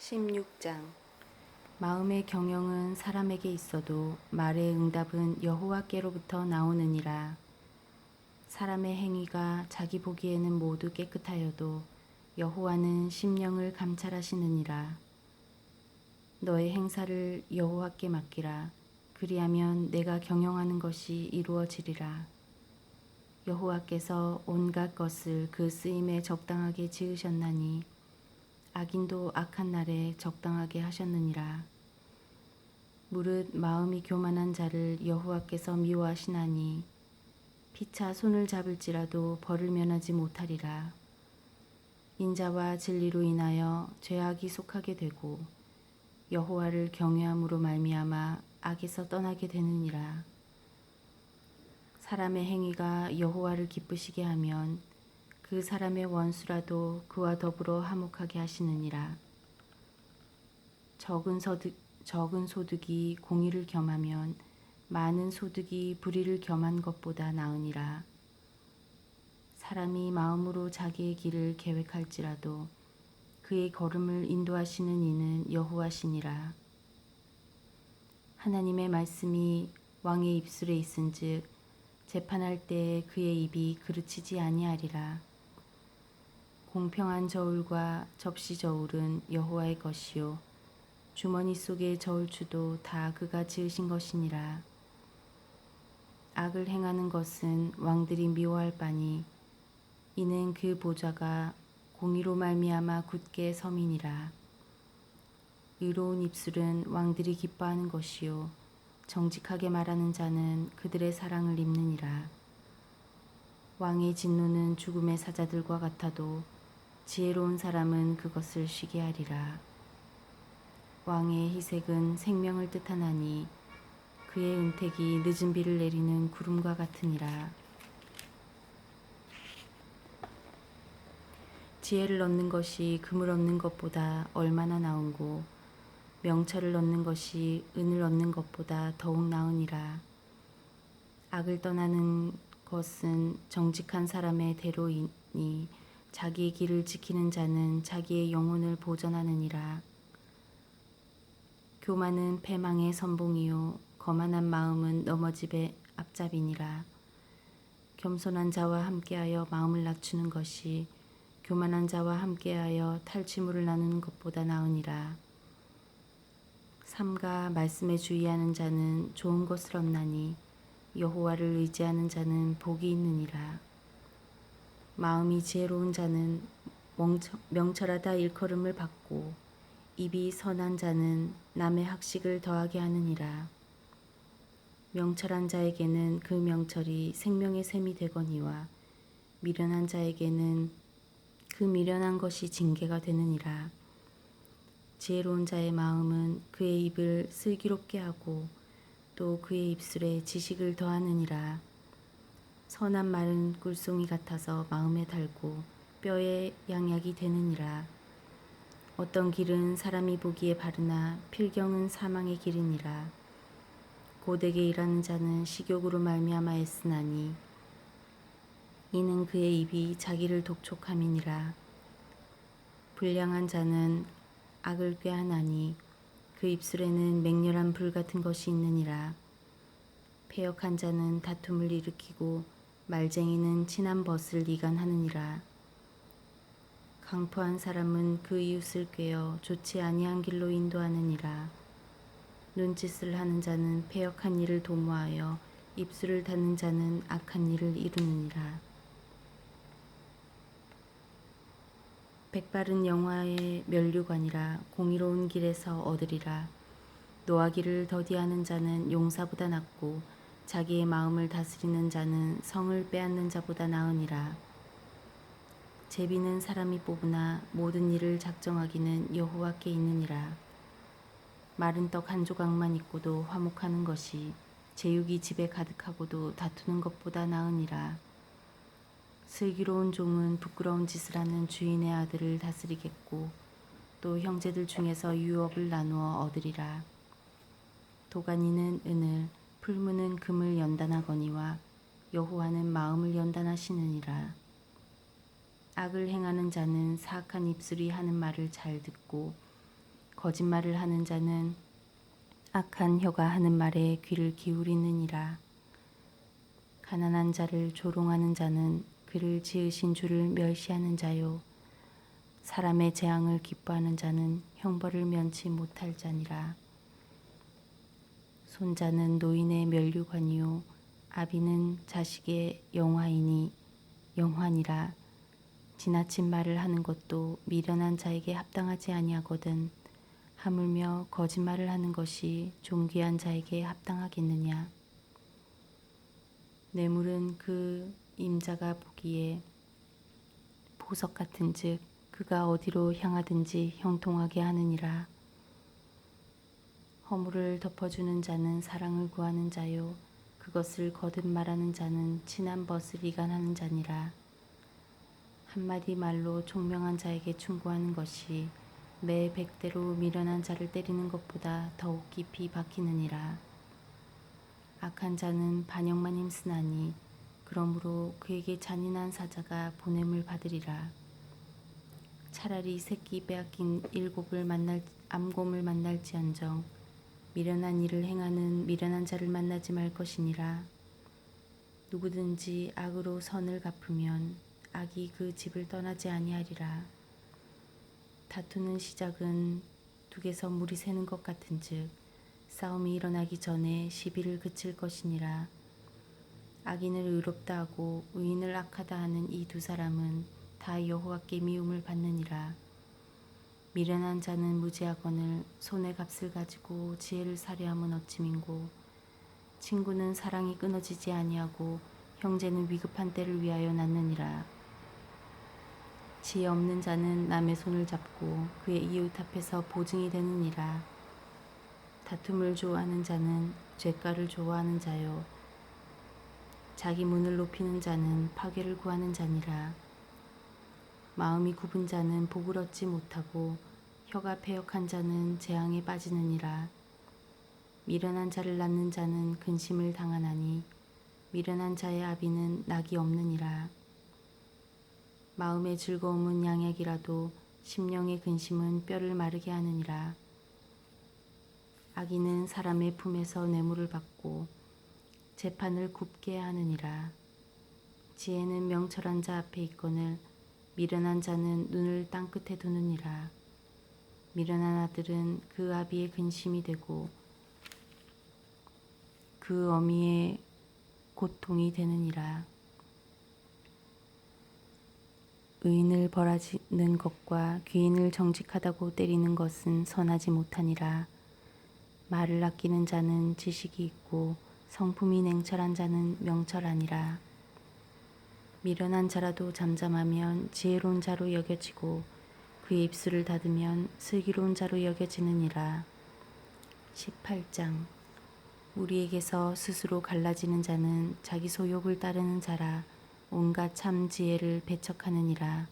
16장. 마음의 경영은 사람에게 있어도 말의 응답은 여호와께로부터 나오느니라. 사람의 행위가 자기 보기에는 모두 깨끗하여도 여호와는 심령을 감찰하시느니라. 너의 행사를 여호와께 맡기라. 그리하면 내가 경영하는 것이 이루어지리라. 여호와께서 온갖 것을 그 쓰임에 적당하게 지으셨나니 악인도 악한 날에 적당하게 하셨느니라. 무릇 마음이 교만한 자를 여호와께서 미워하시나니 피차 손을 잡을지라도 벌을 면하지 못하리라. 인자와 진리로 인하여 죄악이 속하게 되고 여호와를 경외함으로 말미암아 악에서 떠나게 되느니라. 사람의 행위가 여호와를 기쁘시게 하면 그 사람의 원수라도 그와 더불어 화목하게 하시느니라. 적은 소득이 공의를 겸하면 많은 소득이 불의를 겸한 것보다 나으니라. 사람이 마음으로 자기의 길을 계획할지라도 그의 걸음을 인도하시는 이는 여호와시니라. 하나님의 말씀이 왕의 입술에 있은즉 재판할 때에 그의 입이 그르치지 아니하리라. 공평한 저울과 접시 저울은 여호와의 것이요 주머니 속의 저울추도 다 그가 지으신 것이니라. 악을 행하는 것은 왕들이 미워할 바니 이는 그 보좌가 공의로 말미암아 굳게 섬이니라. 의로운 입술은 왕들이 기뻐하는 것이요 정직하게 말하는 자는 그들의 사랑을 입느니라. 왕의 진노는 죽음의 사자들과 같아도 지혜로운 사람은 그것을 쉬게 하리라. 왕의 희색은 생명을 뜻하나니 그의 은택이 늦은 비를 내리는 구름과 같으니라. 지혜를 얻는 것이 금을 얻는 것보다 얼마나 나은고 명철을 얻는 것이 은을 얻는 것보다 더욱 나으니라. 악을 떠나는 것은 정직한 사람의 대로이니 자기의 길을 지키는 자는 자기의 영혼을 보전하느니라. 교만은 패망의 선봉이요 거만한 마음은 넘어짐의 앞잡이니라. 겸손한 자와 함께하여 마음을 낮추는 것이 교만한 자와 함께하여 탈취물을 나누는 것보다 나으니라. 삼가 말씀에 주의하는 자는 좋은 것을 얻나니 여호와를 의지하는 자는 복이 있느니라. 마음이 지혜로운 자는 명철하다 일컬음을 받고 입이 선한 자는 남의 학식을 더하게 하느니라. 명철한 자에게는 그 명철이 생명의 샘이 되거니와 미련한 자에게는 그 미련한 것이 징계가 되느니라. 지혜로운 자의 마음은 그의 입을 슬기롭게 하고 또 그의 입술에 지식을 더하느니라. 선한 말은 꿀송이 같아서 마음에 달고 뼈에 양약이 되느니라. 어떤 길은 사람이 보기에 바르나 필경은 사망의 길이니라. 고되게 일하는 자는 식욕으로 말미암아 애쓰나니 이는 그의 입이 자기를 독촉함이니라. 불량한 자는 악을 꾀하나니 그 입술에는 맹렬한 불 같은 것이 있느니라. 패역한 자는 다툼을 일으키고 말쟁이는 친한 벗을 이간하느니라. 강포한 사람은 그 이웃을 꾀어 좋지 아니한 길로 인도하느니라. 눈짓을 하는 자는 패역한 일을 도모하여 입술을 닫는 자는 악한 일을 이루느니라. 백발은 영화의 면류관이라 공의로운 길에서 얻으리라. 노하기를 더디하는 자는 용사보다 낫고 자기의 마음을 다스리는 자는 성을 빼앗는 자보다 나으니라. 제비는 사람이 뽑으나 모든 일을 작정하기는 여호와께 있느니라. 마른 떡 한 조각만 있고도 화목하는 것이 제육이 집에 가득하고도 다투는 것보다 나으니라. 슬기로운 종은 부끄러운 짓을 하는 주인의 아들을 다스리겠고 또 형제들 중에서 유업을 나누어 얻으리라. 도가니는 은을 풀무는 금을 연단하거니와 여호와는 마음을 연단하시느니라. 악을 행하는 자는 사악한 입술이 하는 말을 잘 듣고 거짓말을 하는 자는 악한 혀가 하는 말에 귀를 기울이느니라. 가난한 자를 조롱하는 자는 그를 지으신 주를 멸시하는 자요. 사람의 재앙을 기뻐하는 자는 형벌을 면치 못할 자니라. 손자는 노인의 면류관이요 아비는 자식의 영화니라. 지나친 말을 하는 것도 미련한 자에게 합당하지 아니하거든 하물며 거짓말을 하는 것이 존귀한 자에게 합당하겠느냐. 뇌물은 그 임자가 보기에 보석 같은즉 그가 어디로 향하든지 형통하게 하느니라. 허물을 덮어주는 자는 사랑을 구하는 자요 그것을 거듭 말하는 자는 친한 벗을 이간하는 자니라. 한마디 말로 총명한 자에게 충고하는 것이 매 100대로 미련한 자를 때리는 것보다 더욱 깊이 박히느니라. 악한 자는 반역만 힘쓰나니 그러므로 그에게 잔인한 사자가 보냄을 받으리라. 차라리 새끼 빼앗긴 암곰을 만날지언정 미련한 일을 행하는 미련한 자를 만나지 말 것이니라. 누구든지 악으로 선을 갚으면 악이 그 집을 떠나지 아니하리라. 다투는 시작은 둑에서 물이 새는 것 같은즉 싸움이 일어나기 전에 시비를 그칠 것이니라. 악인을 의롭다 하고 의인을 악하다 하는 이 두 사람은 다 여호와께 미움을 받느니라. 미련한 자는 무지하거늘 손의 값을 가지고 지혜를 사려함은 어찌민고. 친구는 사랑이 끊어지지 아니하고 형제는 위급한 때를 위하여 낳느니라. 지혜 없는 자는 남의 손을 잡고 그의 이웃 앞에서 보증이 되느니라. 다툼을 좋아하는 자는 죗가를 좋아하는 자요 자기 문을 높이는 자는 파괴를 구하는 자니라. 마음이 굽은 자는 복을 얻지 못하고 혀가 패역한 자는 재앙에 빠지느니라. 미련한 자를 낳는 자는 근심을 당하나니 미련한 자의 아비는 낙이 없느니라. 마음의 즐거움은 양약이라도 심령의 근심은 뼈를 마르게 하느니라. 악인은 사람의 품에서 뇌물을 받고 재판을 굽게 하느니라. 지혜는 명철한 자 앞에 있거늘 미련한 자는 눈을 땅끝에 두느니라. 미련한 아들은 그 아비의 근심이 되고 그 어미의 고통이 되느니라. 의인을 벌하는 것과 귀인을 정직하다고 때리는 것은 선하지 못하니라. 말을 아끼는 자는 지식이 있고 성품이 냉철한 자는 명철하니라. 미련한 자라도 잠잠하면 지혜로운 자로 여겨지고 그의 입술을 닫으면 슬기로운 자로 여겨지느니라. 18장 우리에게서 스스로 갈라지는 자는 자기 소욕을 따르는 자라 온갖 참 지혜를 배척하느니라.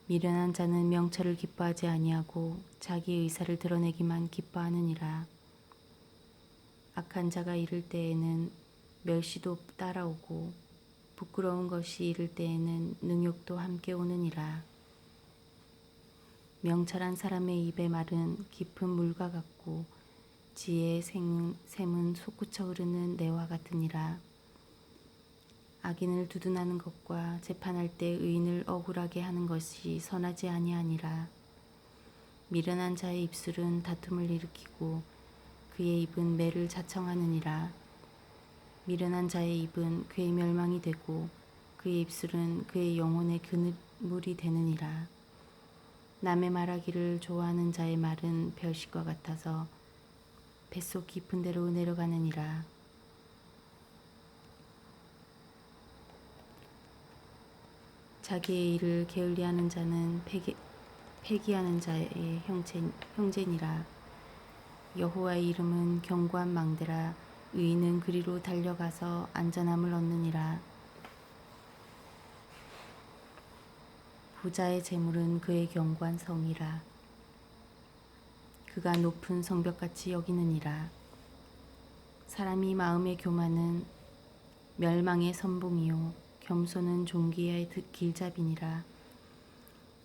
미련한 자는 명철을 기뻐하지 아니하고 자기 의사를 드러내기만 기뻐하느니라. 악한 자가 이를 때에는 멸시도 따라오고 부끄러운 것이 이를 때에는 능욕도 함께 오느니라. 명철한 사람의 입의 말은 깊은 물과 같고 지혜의 샘은 솟구쳐 흐르는 내와 같으니라. 악인을 두둔하는 것과 재판할 때 의인을 억울하게 하는 것이 선하지 아니하니라. 미련한 자의 입술은 다툼을 일으키고 그의 입은 매를 자청하느니라. 미련한 자의 입은 그의 멸망이 되고 그의 입술은 그의 영혼의 그물이 되느니라. 남의 말하기를 좋아하는 자의 말은 별식과 같아서 뱃속 깊은 데로 내려가느니라. 자기의 일을 게을리하는 자는 패기하는 자의 형제니라. 여호와의 이름은 견고한 망대라. 의인은 그리로 달려가서 안전함을 얻느니라. 부자의 재물은 그의 견고한 성이라. 그가 높은 성벽같이 여기느니라. 사람이 마음의 교만은 멸망의 선봉이요 겸손은 존귀의 길잡이니라.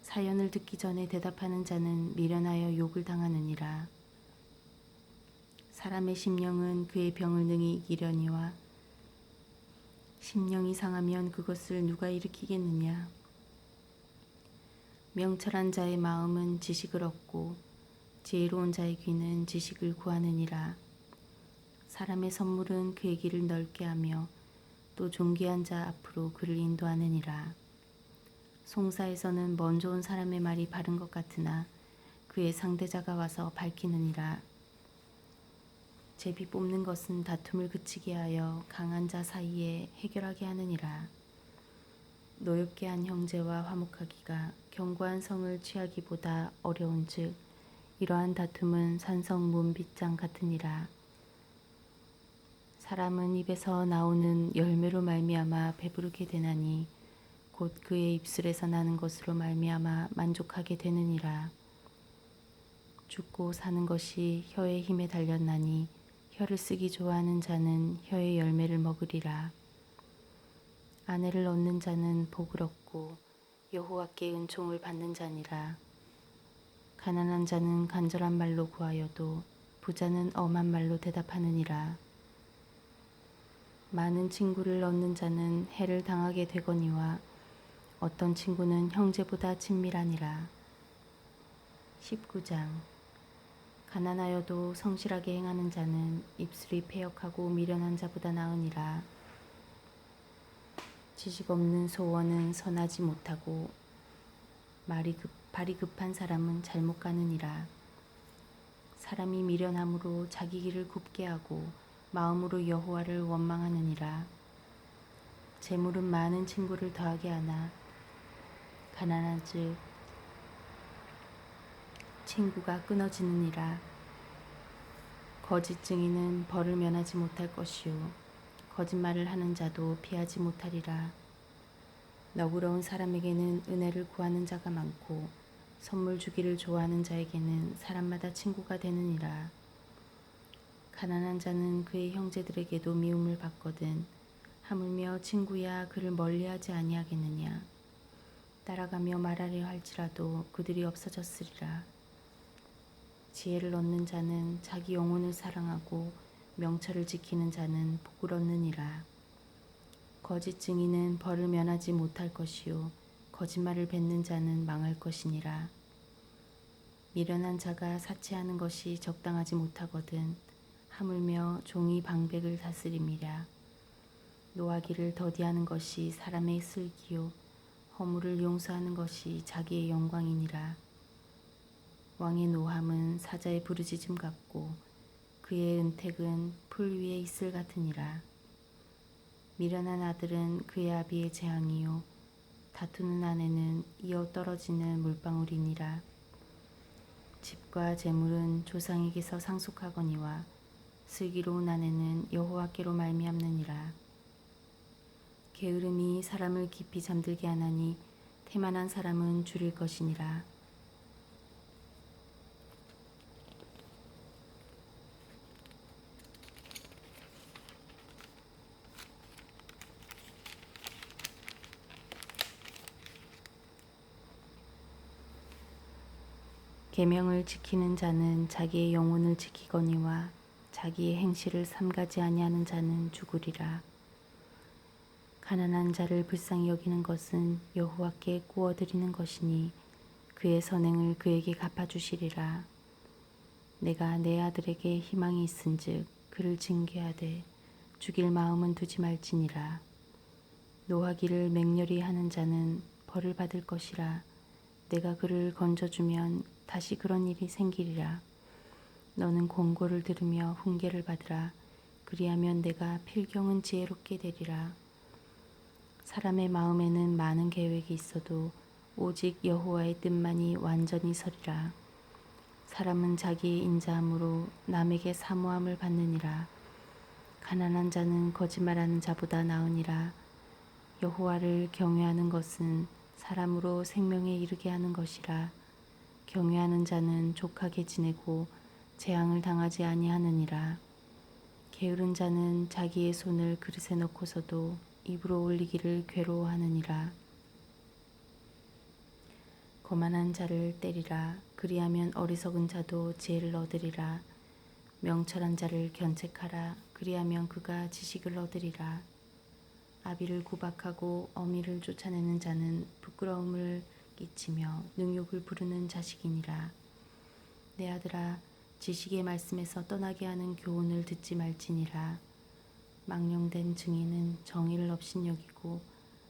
사연을 듣기 전에 대답하는 자는 미련하여 욕을 당하느니라. 사람의 심령은 그의 병을 능히 이기려니와 심령이 상하면 그것을 누가 일으키겠느냐. 명철한 자의 마음은 지식을 얻고 지혜로운 자의 귀는 지식을 구하느니라. 사람의 선물은 그의 길을 넓게 하며 또 존귀한 자 앞으로 그를 인도하느니라. 송사에서는 먼저 온 사람의 말이 바른 것 같으나 그의 상대자가 와서 밝히느니라. 제비 뽑는 것은 다툼을 그치게 하여 강한 자 사이에 해결하게 하느니라. 노엽게 한 형제와 화목하기가 견고한 성을 취하기보다 어려운즉 이러한 다툼은 산성 문빗장 같으니라. 사람은 입에서 나오는 열매로 말미암아 배부르게 되나니 곧 그의 입술에서 나는 것으로 말미암아 만족하게 되느니라. 죽고 사는 것이 혀의 힘에 달렸나니 혀를 쓰기 좋아하는 자는 혀의 열매를 먹으리라. 아내를 얻는 자는 복을 얻고 여호와께 은총을 받는 자니라. 가난한 자는 간절한 말로 구하여도 부자는 엄한 말로 대답하느니라. 많은 친구를 얻는 자는 해를 당하게 되거니와 어떤 친구는 형제보다 친밀하니라. 19장. 가난하여도 성실하게 행하는 자는 입술이 패역하고 미련한 자보다 나으니라. 지식 없는 소원은 선하지 못하고 발이 급한 사람은 잘못 가느니라. 사람이 미련함으로 자기 길을 굽게 하고 마음으로 여호와를 원망하느니라. 재물은 많은 친구를 더하게 하나 가난한즉 친구가 끊어지느니라. 거짓 증인은 벌을 면하지 못할 것이요 거짓말을 하는 자도 피하지 못하리라. 너그러운 사람에게는 은혜를 구하는 자가 많고 선물 주기를 좋아하는 자에게는 사람마다 친구가 되느니라. 가난한 자는 그의 형제들에게도 미움을 받거든 하물며 친구야 그를 멀리하지 아니하겠느냐. 따라가며 말하려 할지라도 그들이 없어졌으리라. 지혜를 얻는 자는 자기 영혼을 사랑하고 명철을 지키는 자는 복을 얻느니라. 거짓 증인은 벌을 면하지 못할 것이요 거짓말을 뱉는 자는 망할 것이니라. 미련한 자가 사치하는 것이 적당하지 못하거든 하물며 종이 방백을 다스림이랴. 노하기를 더디하는 것이 사람의 슬기요 허물을 용서하는 것이 자기의 영광이니라. 왕의 노함은 사자의 부르짖음 같고 그의 은택은 풀 위에 이슬 같으니라. 미련한 아들은 그의 아비의 재앙이요 다투는 아내는 이어 떨어지는 물방울이니라. 집과 재물은 조상에게서 상속하거니와 슬기로운 아내는 여호와께로 말미암느니라. 게으름이 사람을 깊이 잠들게 하나니 태만한 사람은 줄일 것이니라. 계명을 지키는 자는 자기의 영혼을 지키거니와 자기의 행실을 삼가지 아니하는 자는 죽으리라. 가난한 자를 불쌍히 여기는 것은 여호와께 구워드리는 것이니 그의 선행을 그에게 갚아주시리라. 내가 내 아들에게 희망이 있은즉 그를 징계하되 죽일 마음은 두지 말지니라. 노하기를 맹렬히 하는 자는 벌을 받을 것이라. 내가 그를 건져주면 다시 그런 일이 생기리라. 너는 권고를 들으며 훈계를 받으라. 그리하면 내가 필경은 지혜롭게 되리라. 사람의 마음에는 많은 계획이 있어도 오직 여호와의 뜻만이 완전히 서리라. 사람은 자기의 인자함으로 남에게 사모함을 받느니라. 가난한 자는 거짓말하는 자보다 나으니라. 여호와를 경외하는 것은 사람으로 생명에 이르게 하는 것이라. 경외하는 자는 족하게 지내고 재앙을 당하지 아니하느니라. 게으른 자는 자기의 손을 그릇에 넣고서도 입으로 올리기를 괴로워하느니라. 거만한 자를 때리라. 그리하면 어리석은 자도 지혜를 얻으리라. 명철한 자를 견책하라. 그리하면 그가 지식을 얻으리라. 아비를 구박하고 어미를 쫓아내는 자는 부끄러움을 끼치며 능욕을 부르는 자식이니라. 내 아들아, 지식의 말씀에서 떠나게 하는 교훈을 듣지 말지니라. 망령된 증인은 정의를 업신여기고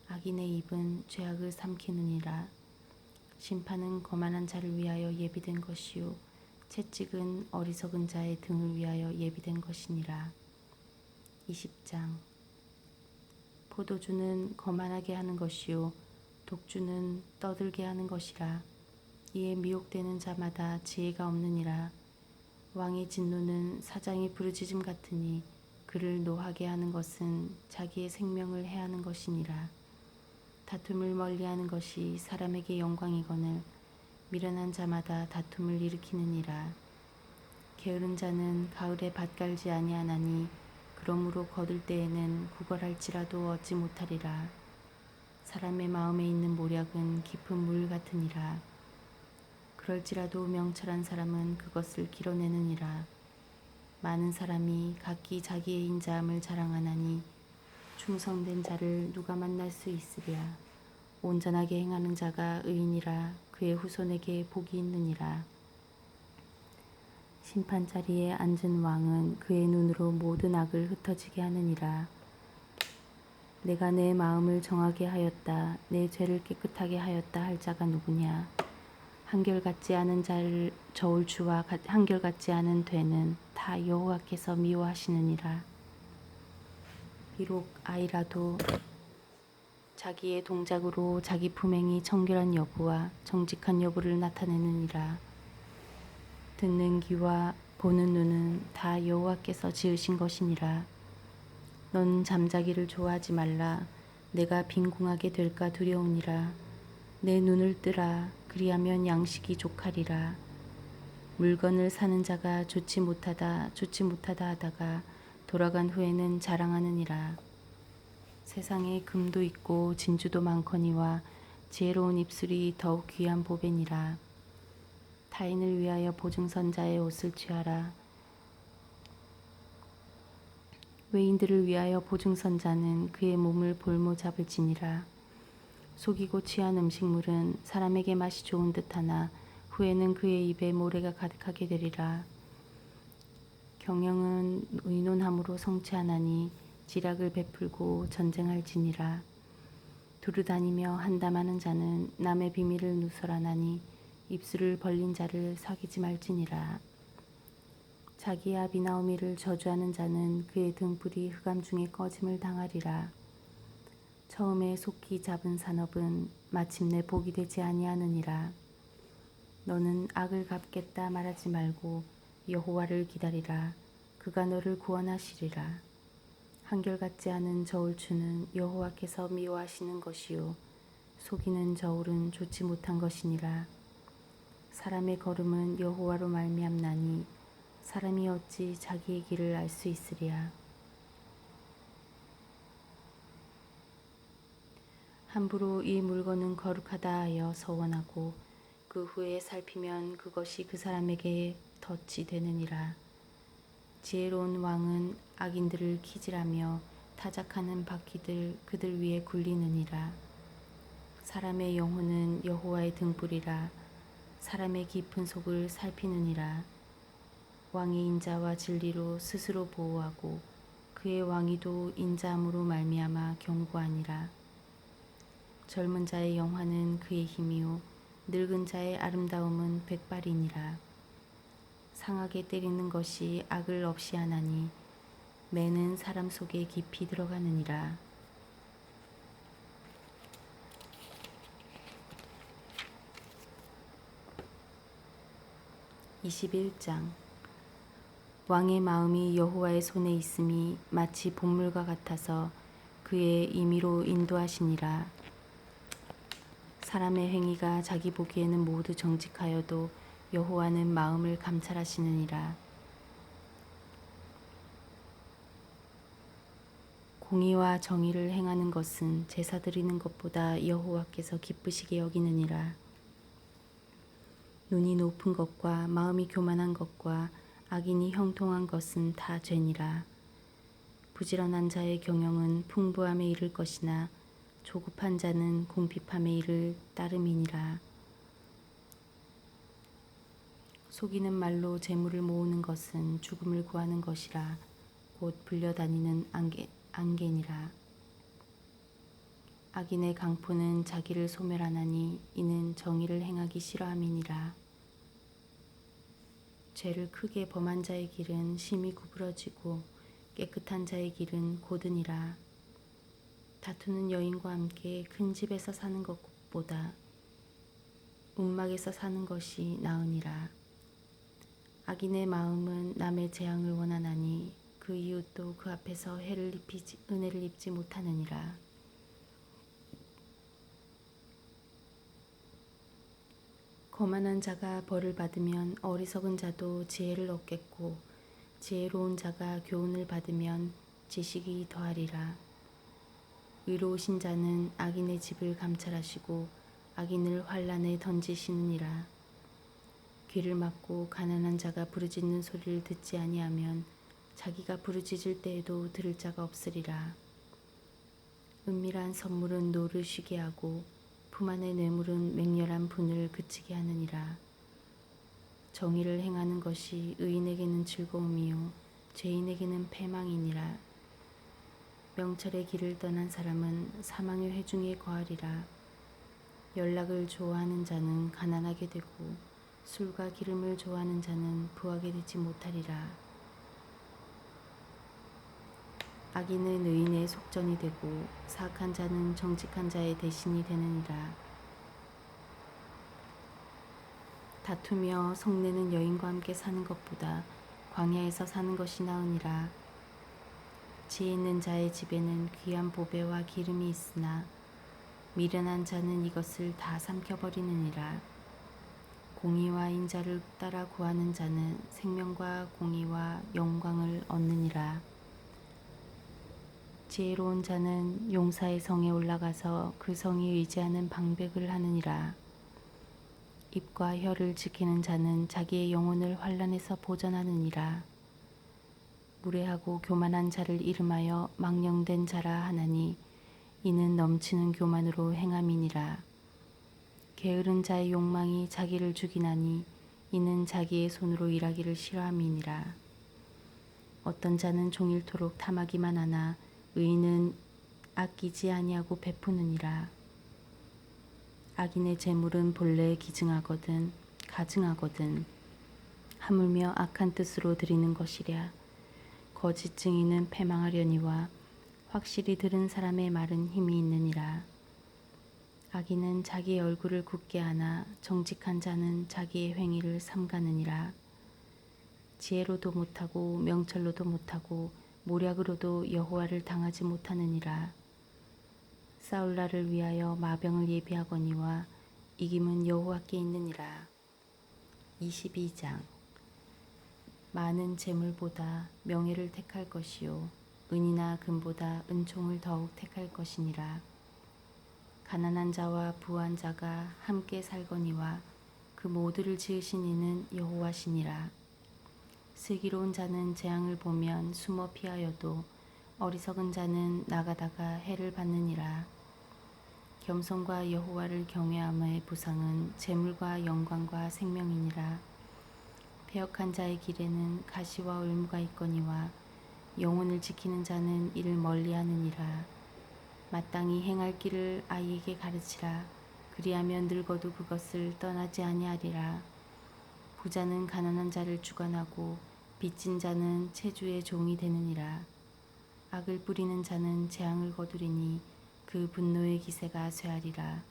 악인의 입은 죄악을 삼키느니라. 심판은 거만한 자를 위하여 예비된 것이요 채찍은 어리석은 자의 등을 위하여 예비된 것이니라. 20장. 포도주는 거만하게 하는 것이요 독주는 떠들게 하는 것이라. 이에 미혹되는 자마다 지혜가 없느니라. 왕의 진노는 사장의 부르짖음 같으니 그를 노하게 하는 것은 자기의 생명을 해하는 것이니라. 다툼을 멀리하는 것이 사람에게 영광이거늘 미련한 자마다 다툼을 일으키느니라. 게으른 자는 가을에 밭 갈지 아니하나니 그러므로 거둘 때에는 구걸할지라도 얻지 못하리라. 사람의 마음에 있는 모략은 깊은 물 같으니라. 그럴지라도 명철한 사람은 그것을 길어내느니라. 많은 사람이 각기 자기의 인자함을 자랑하나니 충성된 자를 누가 만날 수 있으랴. 온전하게 행하는 자가 의인이라. 그의 후손에게 복이 있느니라. 심판 자리에 앉은 왕은 그의 눈으로 모든 악을 흩어지게 하느니라. 내가 내 마음을 정하게 하였다. 내 죄를 깨끗하게 하였다 할 자가 누구냐. 한결같지 않은 자를 저울추와 한결같지 않은 되는 다 여호와께서 미워하시느니라. 비록 아이라도 자기의 동작으로 자기 품행이 청결한 여부와 정직한 여부를 나타내느니라. 듣는 귀와 보는 눈은 다 여호와께서 지으신 것이니라. 넌 잠자기를 좋아하지 말라. 내가 빈궁하게 될까 두려우니라. 내 눈을 뜨라. 그리하면 양식이 족하리라. 물건을 사는 자가 좋지 못하다 하다가 돌아간 후에는 자랑하느니라. 세상에 금도 있고 진주도 많거니와 지혜로운 입술이 더욱 귀한 보배니라. 타인을 위하여 보증선자의 옷을 취하라. 외인들을 위하여 보증선자는 그의 몸을 볼모 잡을지니라. 속이고 취한 음식물은 사람에게 맛이 좋은 듯하나 후에는 그의 입에 모래가 가득하게 되리라. 경영은 의논함으로 성취하나니 지략을 베풀고 전쟁할지니라. 두루다니며 한담하는 자는 남의 비밀을 누설하나니 입술을 벌린 자를 사귀지 말지니라. 자기 아비 나오미를 저주하는 자는 그의 등불이 흑암 중에 꺼짐을 당하리라. 처음에 속히 잡은 산업은 마침내 복이 되지 아니하느니라. 너는 악을 갚겠다 말하지 말고 여호와를 기다리라. 그가 너를 구원하시리라. 한결같지 않은 저울추는 여호와께서 미워하시는 것이요 속이는 저울은 좋지 못한 것이니라. 사람의 걸음은 여호와로 말미암나니 사람이 어찌 자기의 길을 알 수 있으랴. 함부로 이 물건은 거룩하다 하여 서원하고 그 후에 살피면 그것이 그 사람에게 덫이 되느니라. 지혜로운 왕은 악인들을 키질하며 타작하는 바퀴들 그들 위에 굴리느니라. 사람의 영혼은 여호와의 등불이라. 사람의 깊은 속을 살피느니라. 왕이 인자와 진리로 스스로 보호하고 그의 왕위도 인자함으로 말미암아 견고하니라. 젊은 자의 영화는 그의 힘이요 늙은 자의 아름다움은 백발이니라. 상하게 때리는 것이 악을 없이 하나니 매는 사람 속에 깊이 들어가느니라. (21장) 왕의 마음이 여호와의 손에 있음이 마치 본물과 같아서 그의 임의로 인도하시니라. 사람의 행위가 자기 보기에는 모두 정직하여도 여호와는 마음을 감찰하시느니라. 공의와 정의를 행하는 것은 제사 드리는 것보다 여호와께서 기쁘시게 여기느니라. 눈이 높은 것과 마음이 교만한 것과 악인이 형통한 것은 다 죄니라. 부지런한 자의 경영은 풍부함에 이를 것이나 조급한 자는 궁핍함에 이를 따름이니라. 속이는 말로 재물을 모으는 것은 죽음을 구하는 것이라. 곧 불려다니는 안개니라. 악인의 강포는 자기를 소멸하나니 이는 정의를 행하기 싫어함이니라. 죄를 크게 범한 자의 길은 심히 구부러지고 깨끗한 자의 길은 고드니라. 다투는 여인과 함께 큰 집에서 사는 것보다 움막에서 사는 것이 나으니라. 악인의 마음은 남의 재앙을 원하나니 그 이웃도 그 앞에서 은혜를 입지 못하느니라. 거만한 자가 벌을 받으면 어리석은 자도 지혜를 얻겠고 지혜로운 자가 교훈을 받으면 지식이 더하리라. 의로우신 자는 악인의 집을 감찰하시고 악인을 환란에 던지시느니라. 귀를 막고 가난한 자가 부르짖는 소리를 듣지 아니하면 자기가 부르짖을 때에도 들을 자가 없으리라. 은밀한 선물은 노를 쉬게 하고 품 안의 뇌물은 맹렬한 분을 그치게 하느니라. 정의를 행하는 것이 의인에게는 즐거움이요 죄인에게는 패망이니라. 명철의 길을 떠난 사람은 사망의 회중에 거하리라. 연락을 좋아하는 자는 가난하게 되고 술과 기름을 좋아하는 자는 부하게 되지 못하리라. 악인은 의인의 속전이 되고 사악한 자는 정직한 자의 대신이 되느니라. 다투며 성내는 여인과 함께 사는 것보다 광야에서 사는 것이 나으니라. 지혜 있는 자의 집에는 귀한 보배와 기름이 있으나 미련한 자는 이것을 다 삼켜버리느니라. 공의와 인자를 따라 구하는 자는 생명과 공의와 영광을 얻느니라. 지혜로운 자는 용사의 성에 올라가서 그 성에 의지하는 방백을 하느니라. 입과 혀를 지키는 자는 자기의 영혼을 환난에서 보전하느니라. 무례하고 교만한 자를 이름하여 망령된 자라 하나니 이는 넘치는 교만으로 행함이니라. 게으른 자의 욕망이 자기를 죽이나니 이는 자기의 손으로 일하기를 싫어함이니라. 어떤 자는 종일토록 탐하기만 하나 의인은 아끼지 아니하고 베푸느니라. 악인의 재물은 본래 가증하거든 하물며 악한 뜻으로 드리는 것이랴. 거짓 증인은 패망하려니와 확실히 들은 사람의 말은 힘이 있느니라. 악인은 자기의 얼굴을 굳게 하나 정직한 자는 자기의 행위를 삼가느니라. 지혜로도 못하고 명철로도 못하고 모략으로도 여호와를 당하지 못하느니라. 싸울 날을 위하여 마병을 예비하거니와 이김은 여호와께 있느니라. 22장. 많은 재물보다 명예를 택할 것이요 은이나 금보다 은총을 더욱 택할 것이니라. 가난한 자와 부한 자가 함께 살거니와 그 모두를 지으신 이는 여호와시니라. 슬기로운 자는 재앙을 보면 숨어 피하여도 어리석은 자는 나가다가 해를 받느니라. 겸손과 여호와를 경외함의 보상은 재물과 영광과 생명이니라. 패역한 자의 길에는 가시와 올무가 있거니와 영혼을 지키는 자는 이를 멀리하느니라. 마땅히 행할 길을 아이에게 가르치라. 그리하면 늙어도 그것을 떠나지 아니하리라. 부자는 가난한 자를 주관하고 빚진 자는 채주의 종이 되느니라. 악을 뿌리는 자는 재앙을 거두리니 그 분노의 기세가 쇠하리라.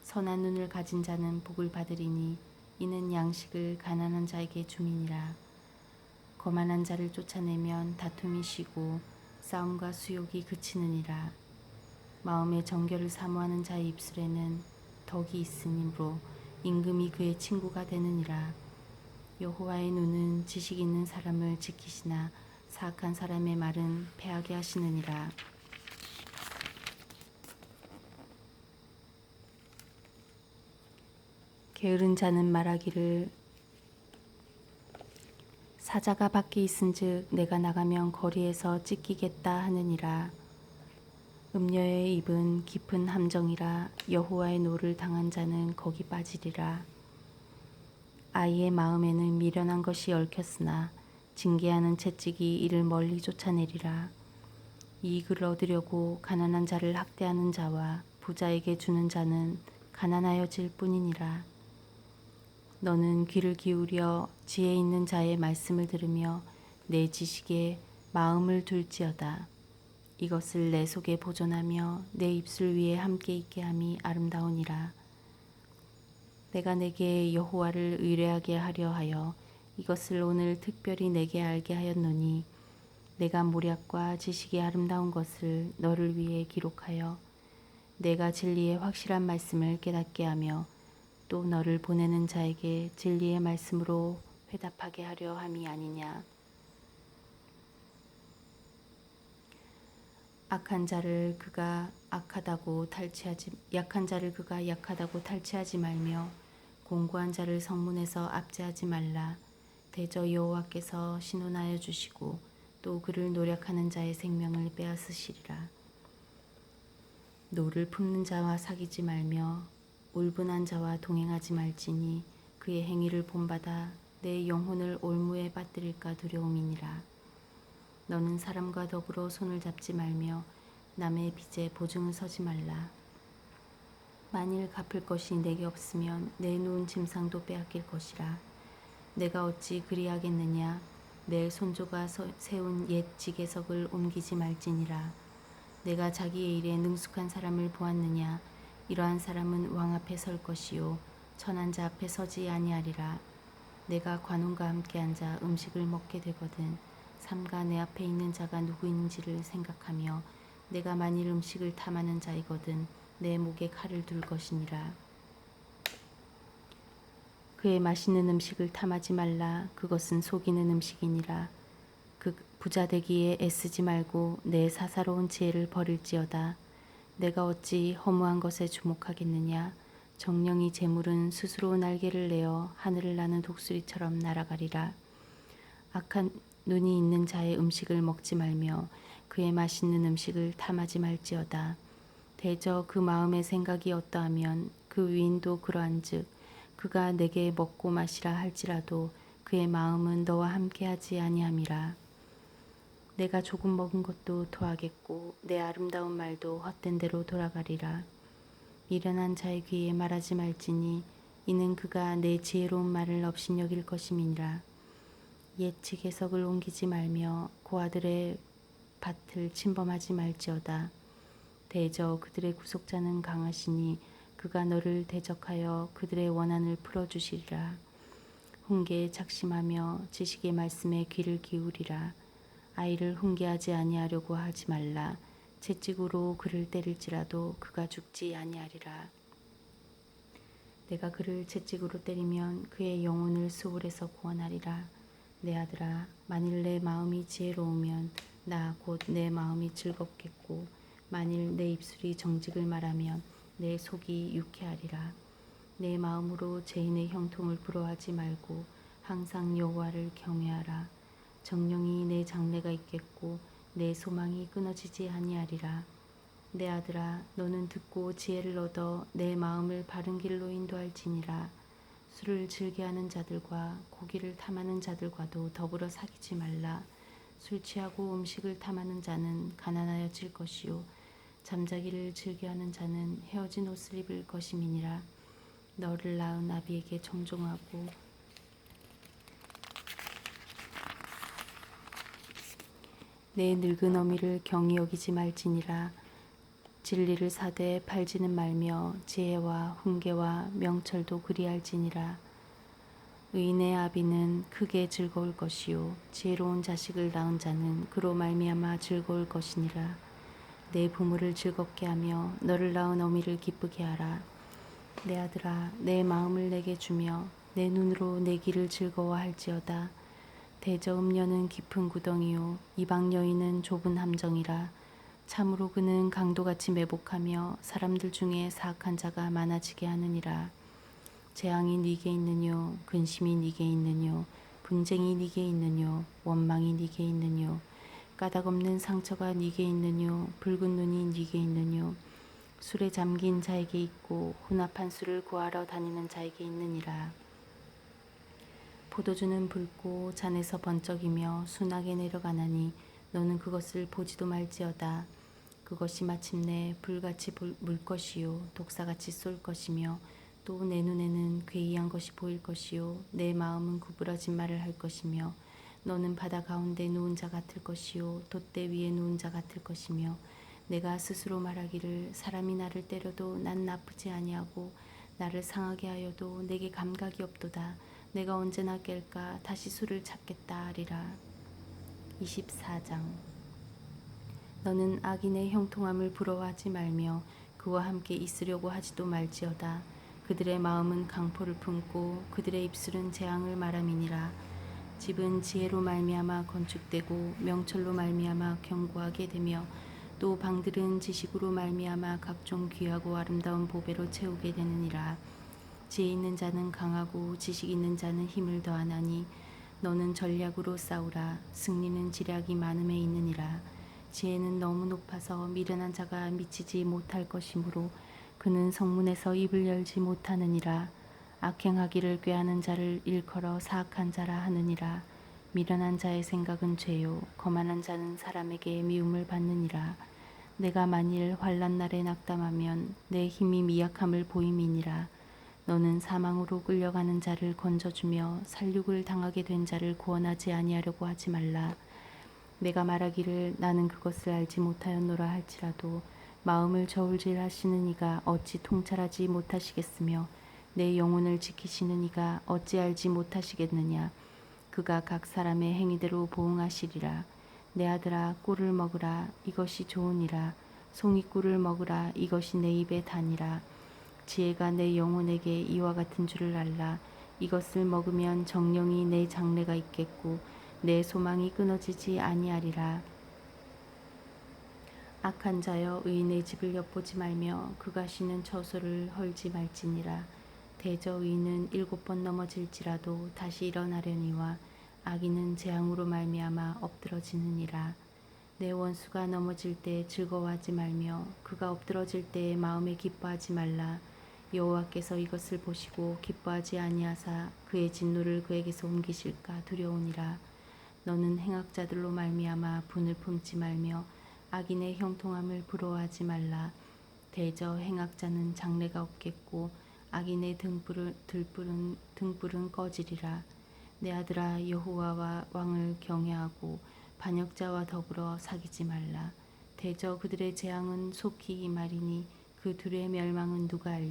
선한 눈을 가진 자는 복을 받으리니 이는 양식을 가난한 자에게 줌이니라. 거만한 자를 쫓아내면 다툼이 쉬고 싸움과 수욕이 그치느니라. 마음의 정결을 사모하는 자의 입술에는 덕이 있으므로 임금이 그의 친구가 되느니라. 여호와의 눈은 지식 있는 사람을 지키시나 사악한 사람의 말은 패하게 하시느니라. 게으른 자는 말하기를 사자가 밖에 있은즉 내가 나가면 거리에서 찢기겠다 하느니라. 음녀의 입은 깊은 함정이라 여호와의 노를 당한 자는 거기 빠지리라. 아이의 마음에는 미련한 것이 얽혔으나 징계하는 채찍이 이를 멀리 쫓아내리라. 이익을 얻으려고 가난한 자를 학대하는 자와 부자에게 주는 자는 가난하여질 뿐이니라. 너는 귀를 기울여 지혜 있는 자의 말씀을 들으며 내 지식에 마음을 둘지어다. 이것을 내 속에 보존하며 내 입술 위에 함께 있게 함이 아름다우니라. 내가 내게 여호와를 의뢰하게 하려 하여 이것을 오늘 특별히 내게 알게 하였노니 내가 모략과 지식이 아름다운 것을 너를 위해 기록하여 내가 진리의 확실한 말씀을 깨닫게 하며 또 너를 보내는 자에게 진리의 말씀으로 회답하게 하려 함이 아니냐. 약한 자를 그가 약하다고 탈취하지 말며 공고한 자를 성문에서 압제하지 말라. 대저 여호와께서 신원하여 주시고 또 그를 노력하는 자의 생명을 빼앗으시리라. 노를 품는 자와 사귀지 말며 울분한 자와 동행하지 말지니 그의 행위를 본받아 내 영혼을 올무에 빠뜨릴까 두려움이니라. 너는 사람과 더불어 손을 잡지 말며 남의 빚에 보증을 서지 말라. 만일 갚을 것이 내게 없으면 내 누운 침상도 빼앗길 것이라. 내가 어찌 그리하겠느냐. 내 손조가 세운 옛 지계석을 옮기지 말지니라. 내가 자기의 일에 능숙한 사람을 보았느냐. 이러한 사람은 왕 앞에 설 것이요 천한 자 앞에 서지 아니하리라. 내가 관원과 함께 앉아 음식을 먹게 되거든 삼가 내 앞에 있는 자가 누구인지를 생각하며 내가 만일 음식을 탐하는 자이거든 내 목에 칼을 둘 것이니라. 그의 맛있는 음식을 탐하지 말라. 그것은 속이는 음식이니라. 그 부자 되기에 애쓰지 말고 내 사사로운 지혜를 버릴지어다. 내가 어찌 허무한 것에 주목하겠느냐. 정령이 재물은 스스로 날개를 내어 하늘을 나는 독수리처럼 날아가리라. 악한 눈이 있는 자의 음식을 먹지 말며 그의 맛있는 음식을 탐하지 말지어다. 대저 그 마음의 생각이 어떠하면 그 위인도 그러한즉 그가 내게 먹고 마시라 할지라도 그의 마음은 너와 함께하지 아니함이라. 내가 조금 먹은 것도 토하겠고 내 아름다운 말도 헛된 대로 돌아가리라. 미련한 자의 귀에 말하지 말지니 이는 그가 내 지혜로운 말을 업신여길 것임이니라. 옛 지계석을 옮기지 말며 고아들의 밭을 침범하지 말지어다. 대저 그들의 구속자는 강하시니 그가 너를 대적하여 그들의 원한을 풀어주시리라. 훈계에 작심하며 지식의 말씀에 귀를 기울이라. 아이를 훈계하지 아니하려고 하지 말라. 채찍으로 그를 때릴지라도 그가 죽지 아니하리라. 내가 그를 채찍으로 때리면 그의 영혼을 수월에서 구원하리라. 내 아들아, 만일 내 마음이 지혜로우면 나 곧 내 마음이 즐겁겠고 만일 내 입술이 정직을 말하면 내 속이 유쾌하리라. 내 마음으로 죄인의 형통을 부러워하지 말고 항상 여호와를 경외하라. 정령이 내 장래가 있겠고 내 소망이 끊어지지 아니하리라. 내 아들아, 너는 듣고 지혜를 얻어 내 마음을 바른 길로 인도할지니라. 술을 즐겨하는 자들과 고기를 탐하는 자들과도 더불어 사귀지 말라. 술 취하고 음식을 탐하는 자는 가난하여질 것이요 잠자기를 즐겨하는 자는 헤어진 옷을 입을 것임이니라. 너를 낳은 아비에게 청종하고 내 늙은 어미를 경히 여기지 말지니라. 진리를 사되 팔지는 말며 지혜와 훈계와 명철도 그리할지니라. 의인의 아비는 크게 즐거울 것이요 지혜로운 자식을 낳은 자는 그로 말미암아 즐거울 것이니라. 내 부모를 즐겁게 하며 너를 낳은 어미를 기쁘게 하라. 내 아들아, 내 마음을 내게 주며 내 눈으로 내 길을 즐거워할지어다. 대저 음녀는 깊은 구덩이요 이방 여인은 좁은 함정이라. 참으로 그는 강도같이 매복하며 사람들 중에 사악한 자가 많아지게 하느니라. 재앙이 네게 있느뇨 근심이 네게 있느뇨 분쟁이 네게 있느뇨 원망이 네게 있느뇨 까닭 없는 상처가 네게 있느뇨 붉은 눈이 네게 있느뇨 술에 잠긴 자에게 있고 혼합한 술을 구하러 다니는 자에게 있느니라. 포도주는 붉고 잔에서 번쩍이며 순하게 내려가나니 너는 그것을 보지도 말지어다. 그것이 마침내 불같이 물 것이요 독사같이 쏠 것이며 또 내 눈에는 괴이한 것이 보일 것이요 내 마음은 구부러진 말을 할 것이며 너는 바다 가운데 누운 자 같을 것이요 돛대 위에 누운 자 같을 것이며 내가 스스로 말하기를 사람이 나를 때려도 난 나쁘지 아니하고 나를 상하게 하여도 내게 감각이 없도다. 내가 언제나 깰까 다시 술을 찾겠다 하리라. 24장 너는 악인의 형통함을 부러워하지 말며 그와 함께 있으려고 하지도 말지어다. 그들의 마음은 강포를 품고 그들의 입술은 재앙을 말함이니라. 집은 지혜로 말미암아 건축되고 명철로 말미암아 견고하게 되며 또 방들은 지식으로 말미암아 각종 귀하고 아름다운 보배로 채우게 되느니라. 지혜 있는 자는 강하고 지식 있는 자는 힘을 더하나니 너는 전략으로 싸우라. 승리는 지략이 많음에 있느니라. 지혜는 너무 높아서 미련한 자가 미치지 못할 것이므로 그는 성문에서 입을 열지 못하느니라. 악행하기를 꾀하는 자를 일컬어 사악한 자라 하느니라. 미련한 자의 생각은 죄요 거만한 자는 사람에게 미움을 받느니라. 내가 만일 환난 날에 낙담하면 내 힘이 미약함을 보임이니라. 너는 사망으로 끌려가는 자를 건져주며 살육을 당하게 된 자를 구원하지 아니하려고 하지 말라. 내가 말하기를 나는 그것을 알지 못하였노라 할지라도 마음을 저울질하시는 이가 어찌 통찰하지 못하시겠으며 내 영혼을 지키시는 이가 어찌 알지 못하시겠느냐. 그가 각 사람의 행위대로 보응하시리라. 내 아들아 꿀을 먹으라 이것이 좋으니라. 송이꿀을 먹으라 이것이 내 입에 다니라. 지혜가 내 영혼에게 이와 같은 줄을 알라. 이것을 먹으면 정령이 내 장래가 있겠고 내 소망이 끊어지지 아니하리라. 악한 자여 의인의 집을 엿보지 말며 그가 쉬는 처소를 헐지 말지니라. 대저 의인은 7번 넘어질지라도 다시 일어나려니와 악인은 재앙으로 말미암아 엎드러지느니라. 내 원수가 넘어질 때 즐거워하지 말며 그가 엎드러질 때에 마음에 기뻐하지 말라. 여호와께서 이것을 보시고 기뻐하지 아니하사 그의 진노를 그에게서 옮기실까 두려우니라. 너는 행악자들로 말미암아 분을 품지 말며 악인의 형통함을 부러워하지 말라. 대저 행악자는 장래가 없겠고 악인의 등불은 꺼지리라. 내 아들아 여호와와 왕을 경외하고 반역자와 더불어 사귀지 말라. 대저 그들의 재앙은 속히 임하리니 그 둘의 멸망은 누가 알리까.